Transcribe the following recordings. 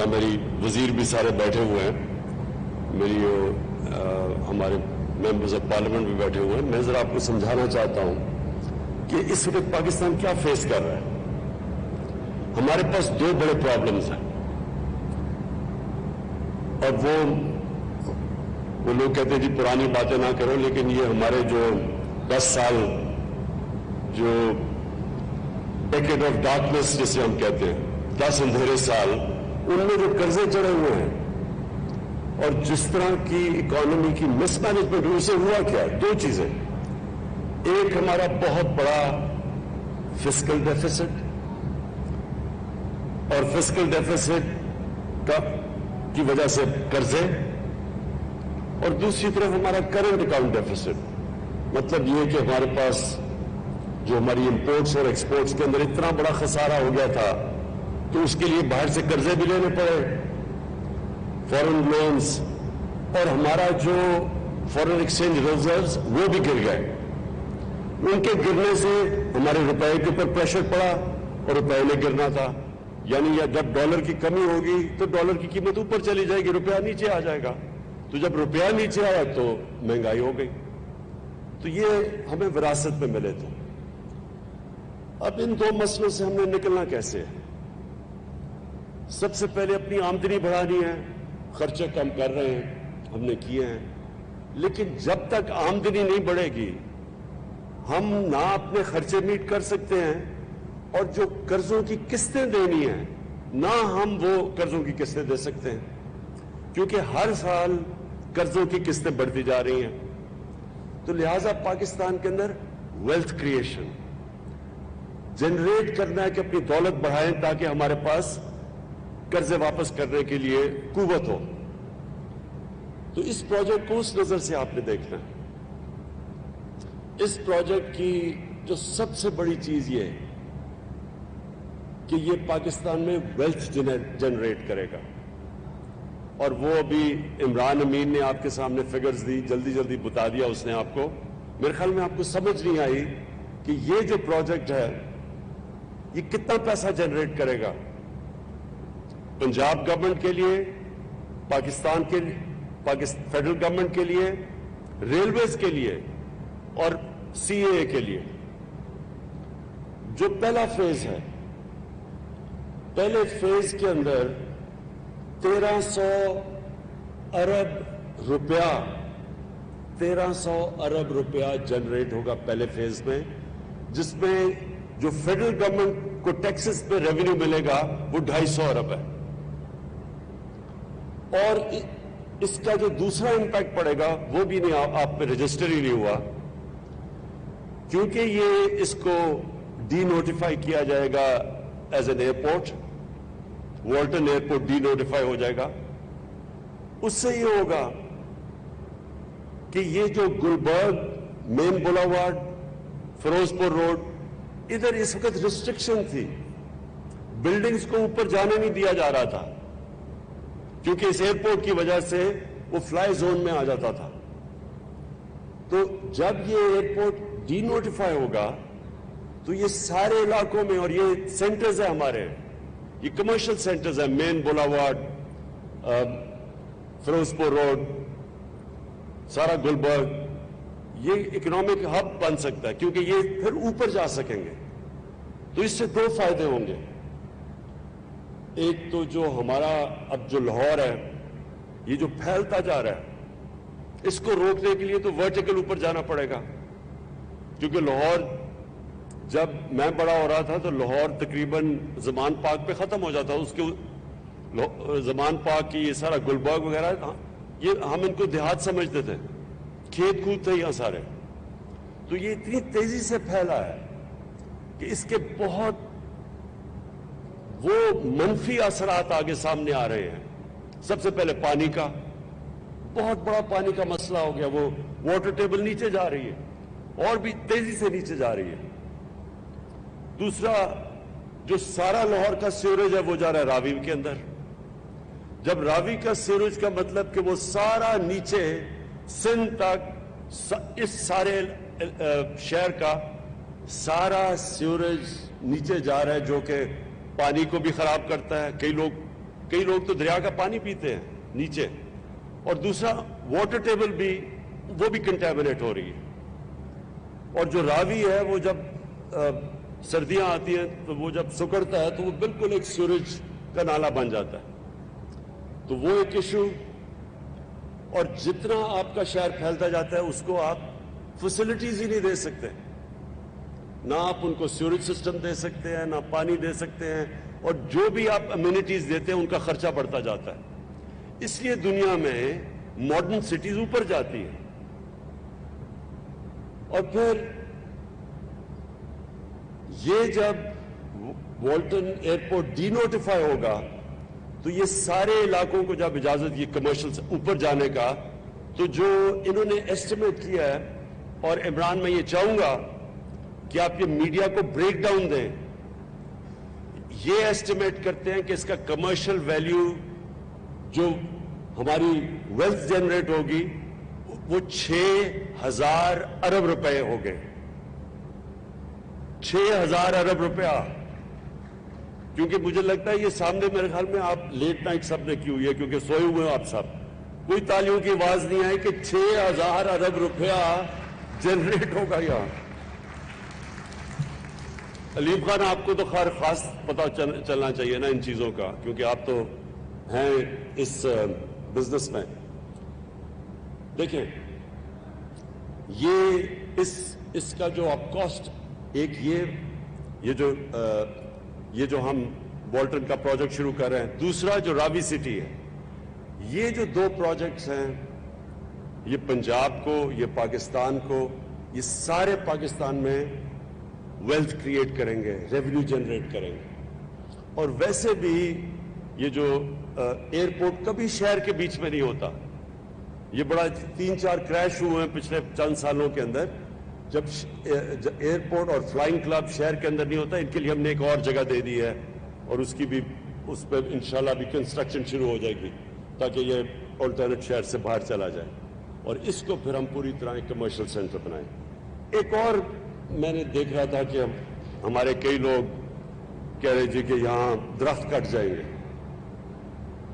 یا میری وزیر بھی سارے بیٹھے ہوئے ہیں, میری ہمارے ممبرز آف پارلیمنٹ بھی بیٹھے ہوئے ہیں, میں ذرا آپ کو سمجھانا چاہتا ہوں کہ اس وقت پاکستان کیا فیس کر رہا ہے. ہمارے پاس دو بڑے پرابلمز ہیں, اور وہ لوگ کہتے ہیں جی پرانی باتیں نہ کرو, لیکن یہ ہمارے جو 10 سال جو ڈیکیڈ آف ڈارکنیس جسے ہم کہتے ہیں, 10 اندھیرے سال, ان میں جو قرضے چڑھے ہوئے ہیں اور جس طرح کی اکانومی کی مس مینجمنٹ ہوئی, اسے ہوا کیا؟ دو چیزیں. ایک ہمارا بہت بڑا فسکل ڈیفیسٹ, اور فسکل ڈیفیسٹ کی وجہ سے قرضے, اور دوسری طرف ہمارا کرنٹ اکاؤنٹ ڈیفیسٹ. مطلب یہ کہ ہمارے پاس جو ہماری امپورٹس اور ایکسپورٹس کے اندر اتنا بڑا خسارہ ہو گیا تھا, تو اس کے لیے باہر سے قرضے بھی لینے پڑے, فورن لونز, اور ہمارا جو فورن ایکسچینج ریزروز وہ بھی گر گئے. ان کے گرنے سے ہمارے روپے کے اوپر پریشر پڑا, اور روپے نے گرنا تھا. یعنی جب ڈالر کی کمی ہوگی تو ڈالر کی قیمت اوپر چلی جائے گی, روپیہ نیچے آ جائے گا. تو جب روپیہ نیچے آیا تو مہنگائی ہو گئی. تو یہ ہمیں وراثت میں ملے تھے. اب ان دو مسئلوں سے ہم نے نکلنا کیسے ہے؟ سب سے پہلے اپنی آمدنی بڑھانی ہے. خرچے کم کر رہے ہیں, ہم نے کیے ہیں, لیکن جب تک آمدنی نہیں بڑھے گی ہم نہ اپنے خرچے میٹ کر سکتے ہیں, اور جو قرضوں کی قسطیں دینی ہیں نہ ہم وہ قرضوں کی قسطیں دے سکتے ہیں, کیونکہ ہر سال قرضوں کی قسطیں بڑھتی جا رہی ہیں. تو لہٰذا پاکستان کے اندر ویلتھ کریشن جنریٹ کرنا ہے کہ اپنی دولت بڑھائیں تاکہ ہمارے پاس قرضے واپس کرنے کے لیے قوت ہو. تو اس پروجیکٹ کو اس نظر سے آپ نے دیکھنا ہے. اس پروجیکٹ کی جو سب سے بڑی چیز یہ ہے کہ یہ پاکستان میں ویلتھ جنریٹ کرے گا, اور وہ ابھی عمران امین نے آپ کے سامنے فگرز دی, جلدی جلدی بتا دیا اس نے آپ کو. میرے خیال میں آپ کو سمجھ نہیں آئی کہ یہ جو پروجیکٹ ہے یہ کتنا پیسہ جنریٹ کرے گا پنجاب گورنمنٹ کے لیے, پاکستان کے فیڈرل گورنمنٹ کے لیے, ریلویز کے لیے, اور سی اے کے لیے. جو پہلا فیز ہے, پہلے فیز کے اندر 1300 ارب روپیہ 1300 ارب روپیہ جنریٹ ہوگا پہلے فیز میں, جس میں جو فیڈرل گورنمنٹ کو ٹیکسز پہ ریونیو ملے گا وہ 250 ارب ہے. اور اس کا جو دوسرا امپیکٹ پڑے گا وہ بھی نہیں, آپ پہ رجسٹر ہی نہیں ہوا, کیونکہ یہ اس کو ڈی نوٹیفائی کیا جائے گا as an airport. Walton airport denotify ہو جائے گا. اس سے یہ ہوگا کہ یہ جو گلبرگ مین بولاوارڈ, فیروز پور روڈ, ادھر اس وقت ریسٹرکشن تھی, بلڈنگز کو اوپر جانے نہیں دیا جا رہا تھا, کیونکہ اس ایئرپورٹ کی وجہ سے وہ فلائی زون میں آ جاتا تھا. تو جب یہ ایئرپورٹ ڈی نوٹیفائی ہوگا تو یہ سارے علاقوں میں, اور یہ سینٹرز ہیں ہمارے, یہ کمرشل سینٹرز ہیں, مین بولاوارڈ, فیروز پور روڈ, سارا گلبرگ, یہ اکنامک ہب بن سکتا ہے کیونکہ یہ پھر اوپر جا سکیں گے. تو اس سے دو فائدے ہوں گے. ایک تو جو ہمارا اب جو لاہور ہے یہ جو پھیلتا جا رہا ہے, اس کو روکنے کے لیے تو ورٹیکل اوپر جانا پڑے گا, کیونکہ لاہور جب میں بڑا ہو رہا تھا تو لاہور تقریباً زمان پارک پہ ختم ہو جاتا. اس کے زمان پارک کی یہ سارا گلبرگ وغیرہ, یہ ہم ان کو دیہات سمجھتے تھے, کھیت کود تھے یہاں سارے. تو یہ اتنی تیزی سے پھیلا ہے کہ اس کے بہت وہ منفی اثرات آگے سامنے آ رہے ہیں. سب سے پہلے پانی کا, بہت بڑا پانی کا مسئلہ ہو گیا, وہ واٹر ٹیبل نیچے جا رہی ہے اور بھی تیزی سے نیچے جا رہی ہے. دوسرا, جو سارا لاہور کا سیوریج ہے وہ جا رہا ہے راوی کے اندر. جب راوی کا سیوریج کا مطلب کہ وہ سارا نیچے سندھ تک, اس سارے شہر کا سارا سیوریج نیچے جا رہا ہے, جو کہ پانی کو بھی خراب کرتا ہے. کئی لوگ کئی لوگ تو دریا کا پانی پیتے ہیں نیچے، اور دوسرا واٹر ٹیبل بھی وہ بھی کنٹامنیٹ ہو رہی ہے، اور جو راوی ہے وہ جب سردیاں آتی ہیں تو وہ جب سکڑتا ہے تو وہ بالکل ایک سیوریج کا نالا بن جاتا ہے، تو وہ ایک ایشو. اور جتنا آپ کا شہر پھیلتا جاتا ہے اس کو آپ فیسلٹیز ہی نہیں دے سکتے، نہ آپ ان کو سیوریج سسٹم دے سکتے ہیں، نہ پانی دے سکتے ہیں، اور جو بھی آپ امیونٹیز دیتے ہیں ان کا خرچہ بڑھتا جاتا ہے. اس لیے دنیا میں ماڈرن سٹیز اوپر جاتی ہیں. اور پھر یہ جب والٹن ایئرپورٹ ڈی نوٹیفائی ہوگا تو یہ سارے علاقوں کو جب اجازت یہ کمرشل سے اوپر جانے کا، تو جو انہوں نے ایسٹیمیٹ کیا ہے، اور عمران میں یہ چاہوں گا کہ آپ یہ میڈیا کو بریک ڈاؤن دیں، یہ ایسٹیمیٹ کرتے ہیں کہ اس کا کمرشل ویلیو جو ہماری ویلتھ جنریٹ ہوگی وہ 6,000 ارب روپے ہو گئے. 6,000 ارب روپیہ. کیونکہ مجھے لگتا ہے یہ سامنے میرے خیال میں آپ لیٹ نائٹ سب نے کی ہوئی ہے کیونکہ سوئے ہوئے ہیں آپ سب، کوئی تالیوں کی آواز نہیں آئی کہ 6,000 ارب روپیہ جنریٹ ہوگا یہاں. علیم خان آپ کو تو خیر خاص پتہ چلنا چاہیے نا ان چیزوں کا، کیونکہ آپ تو ہیں اس بزنس میں. دیکھیں یہ اس کا جو آپ کاسٹ، ایک یہ جو ہم والٹن کا پروجیکٹ شروع کر رہے ہیں، دوسرا جو راوی سٹی ہے، یہ جو دو پروجیکٹس ہیں یہ پنجاب کو، یہ پاکستان کو، یہ سارے پاکستان میں ویلتھ کریٹ کریں گے، ریونیو جنریٹ کریں گے. اور ویسے بھی یہ جو ایئرپورٹ کبھی شہر کے بیچ میں نہیں ہوتا، یہ بڑا 3-4 کریش ہوئے ہیں پچھلے چند سالوں کے اندر، جب ایئرپورٹ اور فلائنگ کلب شہر کے اندر نہیں ہوتا. ان کے لیے ہم نے ایک اور جگہ دے دی ہے، اور اس کی بھی اس پہ انشاءاللہ بھی کنسٹرکشن شروع ہو جائے گی تاکہ یہ الٹرنیٹ شہر سے باہر چلا جائے، اور اس کو پھر ہم پوری طرح ایک کمرشل سینٹر بنائیں. ایک اور میں نے دیکھ رہا تھا کہ ہمارے کئی لوگ کہہ رہے جی کہ یہاں درخت کٹ جائیں گے،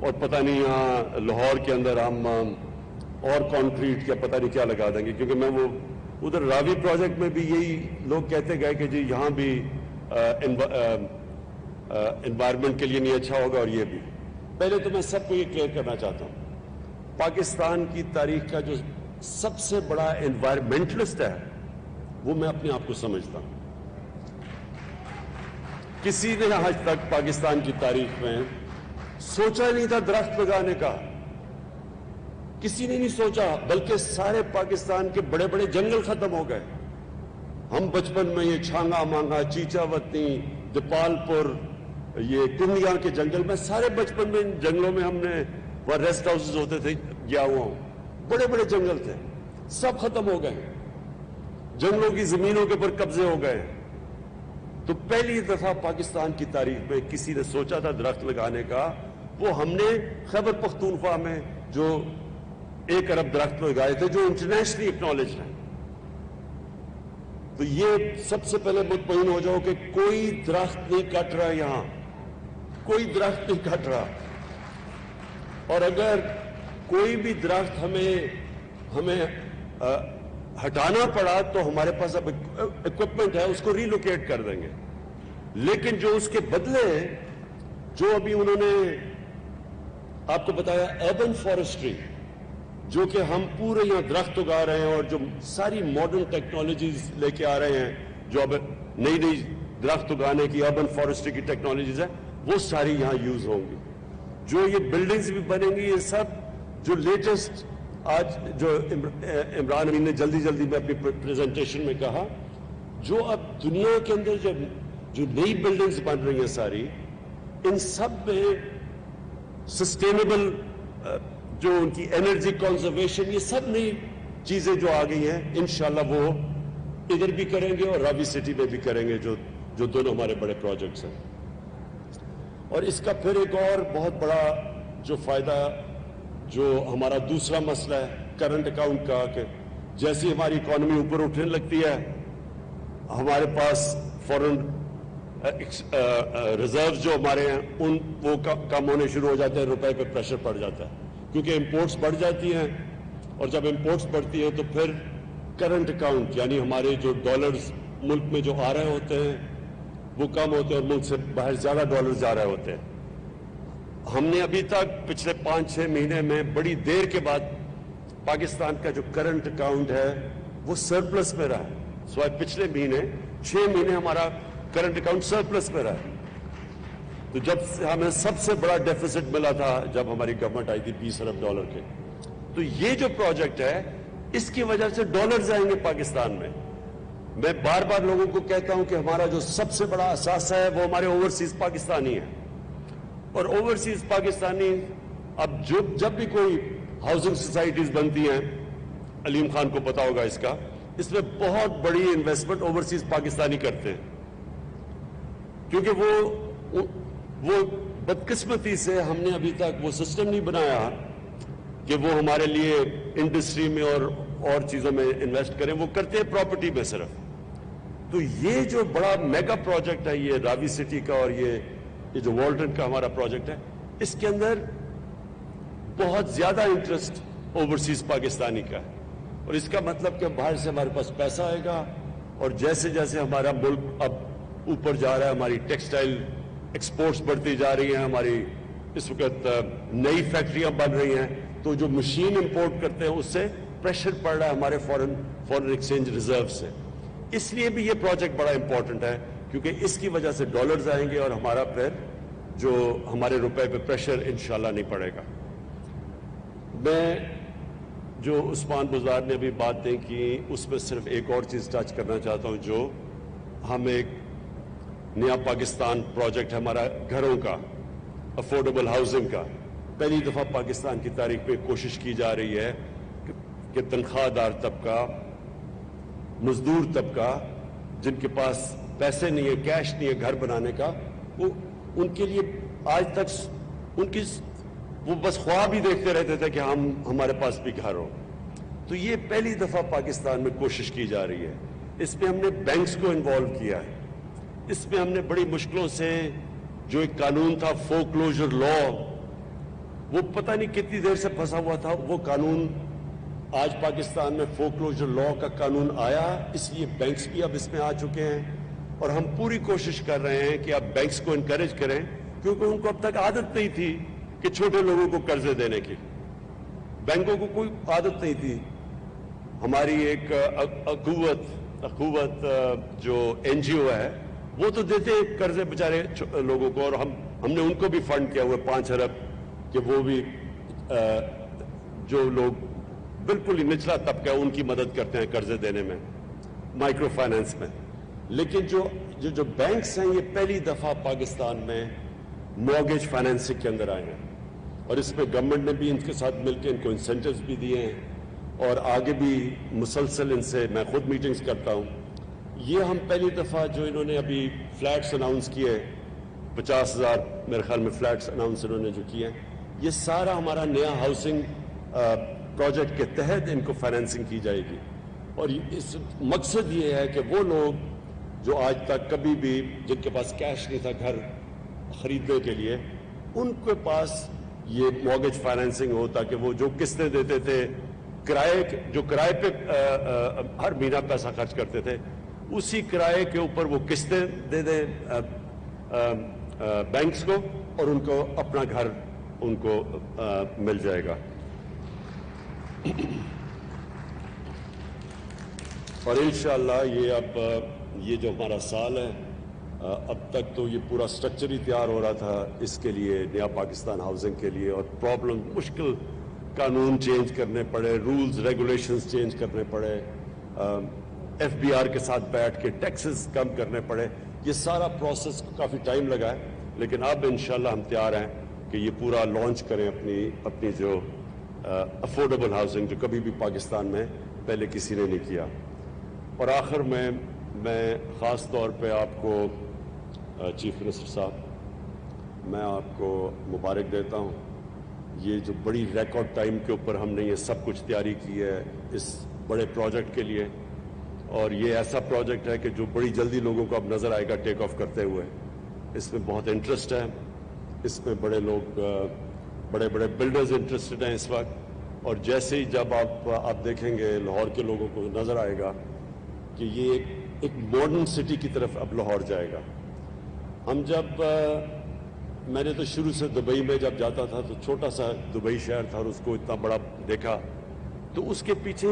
اور پتہ نہیں یہاں لاہور کے اندر ہم اور کانکریٹ کیا پتہ نہیں کیا لگا دیں گے. کیونکہ میں وہ ادھر راوی پروجیکٹ میں بھی یہی لوگ کہتے گئے کہ جی یہاں بھی انوائرمنٹ کے لیے نہیں اچھا ہوگا، اور یہ بھی. پہلے تو میں سب کو یہ کلیئر کرنا چاہتا ہوں، پاکستان کی تاریخ کا جو سب سے بڑا انوائرمنٹلسٹ ہے وہ میں اپنے آپ کو سمجھتا ہوں. کسی نے آج تک پاکستان کی تاریخ میں سوچا نہیں تھا درخت لگانے کا، کسی نے نہیں سوچا، بلکہ سارے پاکستان کے بڑے بڑے جنگل ختم ہو گئے. ہم بچپن میں یہ چھانگا مانگا، چیچا وطنی، دیپال پور، یہ کنڈیاں کے جنگل میں، سارے بچپن میں ان جنگلوں میں ہم نے، وہ ریسٹ ہاؤسز ہوتے تھے، گیا ہوا ہوں، بڑے بڑے جنگل تھے، سب ختم ہو گئے، جنگلوں کی زمینوں کے اوپر قبضے ہو گئے. تو پہلی دفعہ پاکستان کی تاریخ میں کسی نے سوچا تھا درخت لگانے کا، وہ ہم نے خیبر پختونخوا میں جو 1 ارب درخت لگائے تھے، جو انٹرنیشنلی اکنالجڈ ہیں. تو یہ سب سے پہلے مطمئن ہو جاؤ کہ کوئی درخت نہیں کٹ رہا، یہاں کوئی درخت نہیں کٹ رہا. اور اگر کوئی بھی درخت ہمیں ہٹانا پڑا تو ہمارے پاس اب اکوپمنٹ ہے، اس کو ری لوکیٹ کر دیں گے. لیکن جو اس کے بدلے جو ابھی انہوں نے آپ کو بتایا ایربن فارسٹری، جو کہ ہم پورے یہاں درخت اگا رہے ہیں، اور جو ساری ماڈرن ٹیکنالوجیز لے کے آ رہے ہیں، جو اب نئی درخت اگانے کی اربن فارسٹری کی ٹیکنالوجیز ہیں، وہ ساری یہاں یوز ہوں گی. جو یہ بلڈنگز بھی بنیں گی، یہ سب جو لیٹسٹ آج جو عمران امین نے جلدی میں اپنی پریزنٹیشن میں کہا، جو اب دنیا کے اندر جو نئی بلڈنگز بن رہی ہیں ساری، ان سب میں سسٹینیبل جو ان کی انرجی کنزرویشن، یہ سب نئی چیزیں جو آ گئی ہیں، انشاءاللہ وہ ادھر بھی کریں گے اور راوی سٹی میں بھی کریں گے، جو دونوں ہمارے بڑے پروجیکٹس ہیں. اور اس کا پھر ایک اور بہت بڑا جو فائدہ، جو ہمارا دوسرا مسئلہ ہے کرنٹ اکاؤنٹ کا، کہ جیسی ہماری اکانومی اوپر اٹھنے لگتی ہے، ہمارے پاس فوراً ریزرو جو ہمارے ہیں ان وہ کم ہونے شروع ہو جاتے ہیں, روپے پہ پریشر پڑ جاتا ہے کیونکہ امپورٹس بڑھ جاتی ہیں, اور جب امپورٹس بڑھتی ہیں تو پھر کرنٹ اکاؤنٹ یعنی ہمارے جو ڈالرز ملک میں جو آ رہے ہوتے ہیں وہ کم ہوتے ہیں اور ملک سے باہر زیادہ ڈالرز جا رہے ہوتے ہیں. ہم نے ابھی تک پچھلے 5-6 مہینے میں بڑی دیر کے بعد پاکستان کا جو کرنٹ اکاؤنٹ ہے وہ سرپلس میں رہا ہے. سوائے پچھلے مہینے 6 مہینے ہمارا کرنٹ اکاؤنٹ سرپلس میں رہا ہے. تو جب ہمیں سب سے بڑا ڈیفیسٹ ملا تھا جب ہماری گورنمنٹ آئی تھی $20 ارب کے, تو یہ جو پروجیکٹ ہے اس کی وجہ سے ڈالرز آئیں گے پاکستان میں. میں بار بار لوگوں کو کہتا ہوں کہ ہمارا جو سب سے بڑا اثاثہ ہے وہ ہمارے اوورسیز پاکستانی ہیں, اور اوورسیز پاکستانی اب جب بھی کوئی ہاؤسنگ سوسائٹیز بنتی ہیں, علیم خان کو پتا ہوگا اس میں بہت بڑی انویسٹمنٹ اوورسیز پاکستانی کرتے ہیں, کیونکہ وہ بدقسمتی سے ہم نے ابھی تک وہ سسٹم نہیں بنایا کہ وہ ہمارے لیے انڈسٹری میں اور چیزوں میں انویسٹ کریں, وہ کرتے ہیں پراپرٹی میں صرف. تو یہ جو بڑا میگا پروجیکٹ ہے یہ راوی سٹی کا, اور یہ جو والٹن کا ہمارا پروجیکٹ ہے, اس کے اندر بہت زیادہ انٹرسٹ اوورسیز پاکستانی کا ہے, اور اس کا مطلب کہ باہر سے ہمارے پاس پیسہ آئے گا, اور جیسے جیسے ہمارا ملک اب اوپر جا رہا ہے, ہماری ٹیکسٹائل ایکسپورٹس بڑھتی جا رہی ہیں, ہماری اس وقت نئی فیکٹریاں بن رہی ہیں, تو جو مشین امپورٹ کرتے ہیں اس سے پریشر پڑ رہا ہے ہمارے فورن ایکسچینج ریزرو سے. اس لیے بھی یہ پروجیکٹ بڑا امپورٹنٹ ہے کیونکہ اس کی وجہ سے ڈالرز آئیں گے اور ہمارا پھر جو ہمارے روپے پہ پریشر انشاءاللہ نہیں پڑے گا. میں جو عثمان بزار نے بھی باتیں کی اس میں صرف ایک اور چیز ٹچ کرنا چاہتا ہوں, جو ہم ایک نیا پاکستان پروجیکٹ ہے ہمارا گھروں کا, افورڈیبل ہاؤسنگ کا. پہلی دفعہ پاکستان کی تاریخ میں کوشش کی جا رہی ہے کہ تنخواہ دار طبقہ, مزدور طبقہ جن کے پاس پیسے نہیں ہے, کیش نہیں ہے گھر بنانے کا, وہ ان کے لیے آج تک وہ بس خواب ہی دیکھتے رہتے تھے کہ ہمارے پاس بھی گھر ہو. تو یہ پہلی دفعہ پاکستان میں کوشش کی جا رہی ہے. اس میں ہم نے بینکس کو انوالو کیا ہے. اس میں ہم نے بڑی مشکلوں سے جو ایک قانون تھا فورکلوزر لا, وہ پتہ نہیں کتنی دیر سے پھنسا ہوا تھا, وہ قانون آج پاکستان میں فورکلوزر لا کا قانون آیا, اس لیے بینکس بھی اب اس میں آ چکے ہیں, اور ہم پوری کوشش کر رہے ہیں کہ آپ بینکس کو انکریج کریں, کیونکہ ان کو اب تک عادت نہیں تھی کہ چھوٹے لوگوں کو قرضے دینے کی. بینکوں کو کوئی عادت نہیں تھی. ہماری ایک اخوت جو این جی او ہے وہ تو دیتے قرضے بیچارے لوگوں کو, اور ہم نے ان کو بھی فنڈ کیا ہوا 5 ارب کہ وہ بھی جو لوگ بالکل ہی نچلا طبقہ ہے ان کی مدد کرتے ہیں قرضے دینے میں, مائکرو فائنانس میں. لیکن جو بینکس ہیں یہ پہلی دفعہ پاکستان میں مورگیج فائنینسنگ کے اندر آئے ہیں, اور اس میں گورنمنٹ نے بھی ان کے ساتھ مل کے ان کو انسینٹیوز بھی دیے ہیں, اور آگے بھی مسلسل ان سے میں خود میٹنگز کرتا ہوں. یہ ہم پہلی دفعہ جو انہوں نے ابھی فلیٹس اناؤنس کیے 50,000 میرے خیال میں فلیٹس اناؤنس انہوں نے جو کیے ہیں, یہ سارا ہمارا نیا ہاؤسنگ پروجیکٹ کے تحت ان کو فائنینسنگ کی جائے گی. اور اس مقصد یہ ہے کہ وہ لوگ جو آج تک کبھی بھی جن کے پاس کیش نہیں تھا گھر خریدنے کے لیے, ان کے پاس یہ مورگیج فائنینسنگ ہو, تاکہ وہ جو قسطیں دیتے تھے کرائے پہ ہر مہینہ پیسہ خرچ کرتے تھے, اسی کرائے کے اوپر وہ قسطیں دے دیں بینکس کو, اور ان کو اپنا گھر ان کو مل جائے گا. اور انشاءاللہ یہ جو ہمارا سال ہے, اب تک تو یہ پورا سٹرکچر ہی تیار ہو رہا تھا اس کے لیے, نیا پاکستان ہاؤسنگ کے لیے, اور پرابلم مشکل قانون چینج کرنے پڑے, رولز ریگولیشنز چینج کرنے پڑے, ایف بی آر کے ساتھ بیٹھ کے ٹیکسز کم کرنے پڑے. یہ سارا پروسیس کافی ٹائم لگا ہے, لیکن اب انشاءاللہ ہم تیار ہیں کہ یہ پورا لانچ کریں اپنی جو افورڈیبل ہاؤسنگ جو کبھی بھی پاکستان میں پہلے کسی نے نہیں کیا. اور آخر میں خاص طور پہ آپ کو چیف منسٹر صاحب میں آپ کو مبارک دیتا ہوں. یہ جو بڑی ریکارڈ ٹائم کے اوپر ہم نے یہ سب کچھ تیاری کی ہے اس بڑے پروجیکٹ کے لیے, اور یہ ایسا پروجیکٹ ہے کہ جو بڑی جلدی لوگوں کو اب نظر آئے گا ٹیک آف کرتے ہوئے. اس میں بہت انٹرسٹ ہے, اس میں بڑے لوگ بڑے بڑے بلڈرز انٹرسٹڈ ہیں اس وقت. اور جیسے ہی جب آپ دیکھیں گے لاہور کے لوگوں کو نظر آئے گا کہ یہ ایک ماڈرن سٹی کی طرف اب لاہور جائے گا. ہم جب میں نے تو شروع سے دبئی میں جب جاتا تھا تو چھوٹا سا دبئی شہر تھا اور اس کو اتنا بڑا دیکھا تو اس کے پیچھے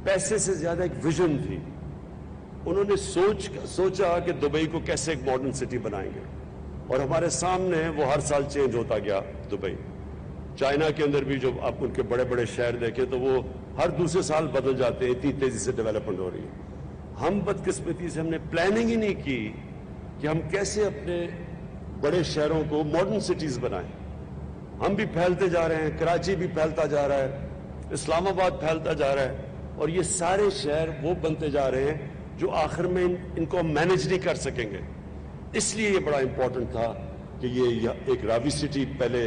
پیسے سے زیادہ ایک ویژن تھی. انہوں نے سوچا کہ دبئی کو کیسے ایک ماڈرن سٹی بنائیں گے, اور ہمارے سامنے وہ ہر سال چینج ہوتا گیا. دبئی, چائنا کے اندر بھی جو آپ ان کے بڑے بڑے شہر دیکھیں تو وہ ہر دوسرے سال بدل جاتے ہیں, اتنی تیزی سے ڈیولپمنٹ ہو رہی ہے. ہم بدقسمتی سے ہم نے پلاننگ ہی نہیں کی کہ ہم کیسے اپنے بڑے شہروں کو ماڈرن سٹیز بنائیں. ہم بھی پھیلتے جا رہے ہیں, کراچی بھی پھیلتا جا رہا ہے, اسلام آباد پھیلتا جا رہا ہے, اور یہ سارے شہر وہ بنتے جا رہے ہیں جو آخر میں ان کو ہم مینج نہیں کر سکیں گے. اس لیے یہ بڑا امپورٹنٹ تھا کہ یہ ایک راوی سٹی پہلے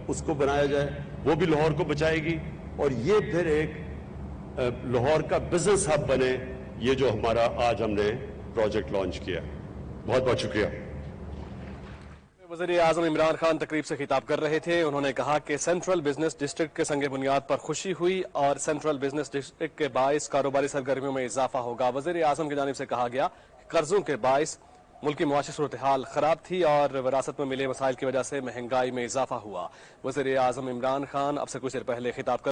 اس کو بنایا جائے, وہ بھی لاہور کو بچائے گی, اور یہ پھر ایک لاہور کا بزنس ہب بنے, یہ جو ہمارا آج ہم نے پروجیکٹ لانچ کیا. بہت بہت شکریہ. وزیر اعظم عمران خان تقریب سے خطاب کر رہے تھے. انہوں نے کہا کہ سینٹرل بزنس ڈسٹرکٹ کے سنگ بنیاد پر خوشی ہوئی اور سینٹرل بزنس ڈسٹرکٹ کے باعث کاروباری سرگرمیوں میں اضافہ ہوگا. وزیر اعظم کی جانب سے کہا گیا کہ قرضوں کے باعث ملکی معاشی صورتحال خراب تھی اور وراثت میں ملے مسائل کی وجہ سے مہنگائی میں اضافہ ہوا. وزیر اعظم عمران خان اب سے کچھ دیر پہلے خطاب کر